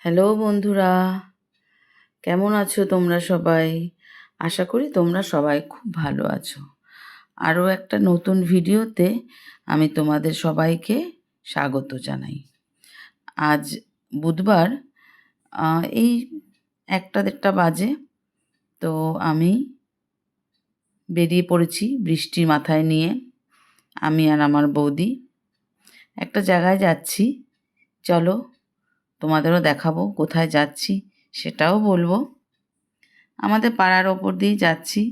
Hello বন্ধুরা, কেমন আছো তোমরা সবাই? আশা করি তোমরা সবাই খুব ভালো আছো। আরও একটা নতুন ভিডিওতে আমি তোমাদের সবাইকে স্বাগত জানাই। আজ বুধবার, এই 1টা-1:30 বাজে। তো আমি বেরিয়ে পড়েছি বৃষ্টি মাথায় নিয়ে। আমি আর আমার বৌদি একটা জায়গায় যাচ্ছি। চলো, তোমাদেরও দেখাবো কোথায় যাচ্ছি, সেটাও বলবো। আমাদের পাড়ার ওপর দিয়েই যাচ্ছি,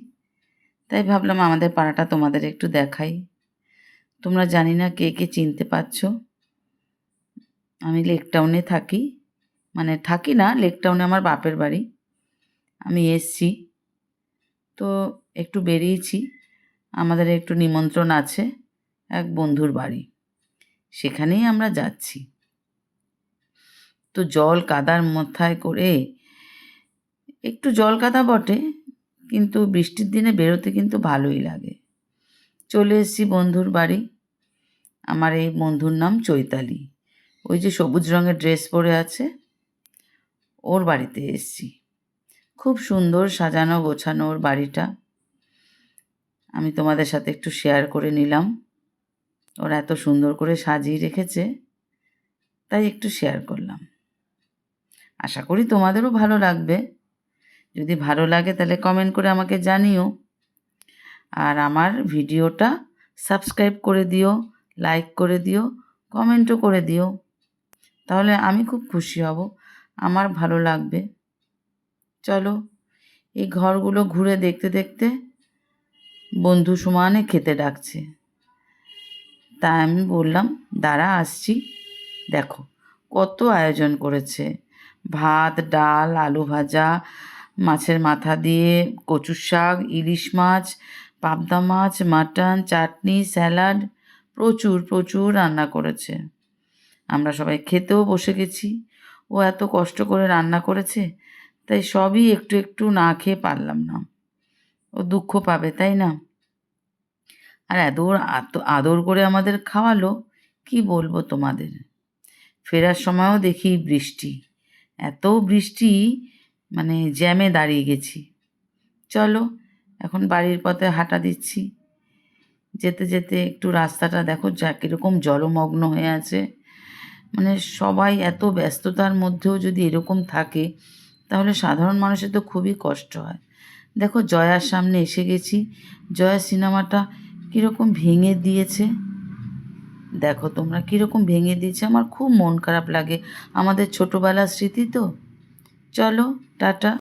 তাই ভাবলাম আমাদের পাড়াটা তোমাদের একটু দেখাই। তোমরা জানি না কে কে চিনতে পারছো। আমি লেক টাউনে থাকি, মানে থাকি না, লেক টাউনে আমার বাপের বাড়ি। আমি এসছি, তো একটু বেরিয়েছি। আমাদের একটু নিমন্ত্রণ আছে এক বন্ধুর বাড়ি, সেখানেই আমরা যাচ্ছি। তো জল কাদার মাথায় করে, একটু জল কাদা বটে, কিন্তু বৃষ্টির দিনে বেরোতে কিন্তু ভালোই লাগে। চলে এসেছি বন্ধুর বাড়ি। আমার এই বন্ধুর নাম চৈতালি। ওই যে সবুজ রঙের ড্রেস পরে আছে, ওর বাড়িতে এসেছি। খুব সুন্দর সাজানো গোছানো ওর বাড়িটা। আমি তোমাদের সাথে একটু শেয়ার করে নিলাম। ওরা এত সুন্দর করে সাজিয়ে রেখেছে, তাই একটু শেয়ার করলাম। আশা করি তোমাদেরও ভালো লাগবে। যদি ভালো লাগে তাহলে কমেন্ট করে আমাকে জানিও। আর আমার ভিডিওটা সাবস্ক্রাইব করে দিও, লাইক করে দিও, কমেন্টও করে দিও। তাহলে আমি খুব খুশি হব, আমার ভালো লাগবে। চলো, এই ঘরগুলো ঘুরে দেখতে দেখতে বন্ধু সমানে খেতে ডাকছে। তাই আমি বললাম, দাঁড়া আসছি। দেখো কত আয়োজন করেছে, ভাত, ডাল, আলু ভাজা, মাছের মাথা দিয়ে কচুর শাক, ইলিশ মাছ, পাবদা মাছ, মাটন, চাটনি, স্যালাড, প্রচুর প্রচুর রান্না করেছে। আমরা সবাই খেতেও বসে গেছি। ও এত কষ্ট করে রান্না করেছে, তাই সবই একটু একটু না খেয়ে পারলাম না। ও দুঃখ পাবে, তাই না? আর এত আদর করে আমাদের খাওয়ালো, কি বলবো তোমাদের। ফেরার সময়ও দেখি বৃষ্টি, এত বৃষ্টি, মানে জ্যামে দাঁড়িয়ে গেছি। চলো, এখন বাড়ির পথে হাঁটা দিচ্ছি। যেতে যেতে একটু রাস্তাটা দেখো যা কীরকম জলমগ্ন হয়ে আছে। মানে সবাই এত ব্যস্ততার মধ্যেও যদি এরকম থাকে, তাহলে সাধারণ মানুষের তো খুবই কষ্ট হয়। দেখো জয়ার সামনে এসে গেছি। জয়া সিনেমাটা কীরকম ভেঙে দিয়েছে, দেখো তোমরা কীরকম ভেঙে দিয়েছে। আমার খুব মন খারাপ লাগে, আমাদের ছোটোবেলার স্মৃতি তো। চলো, টাটা।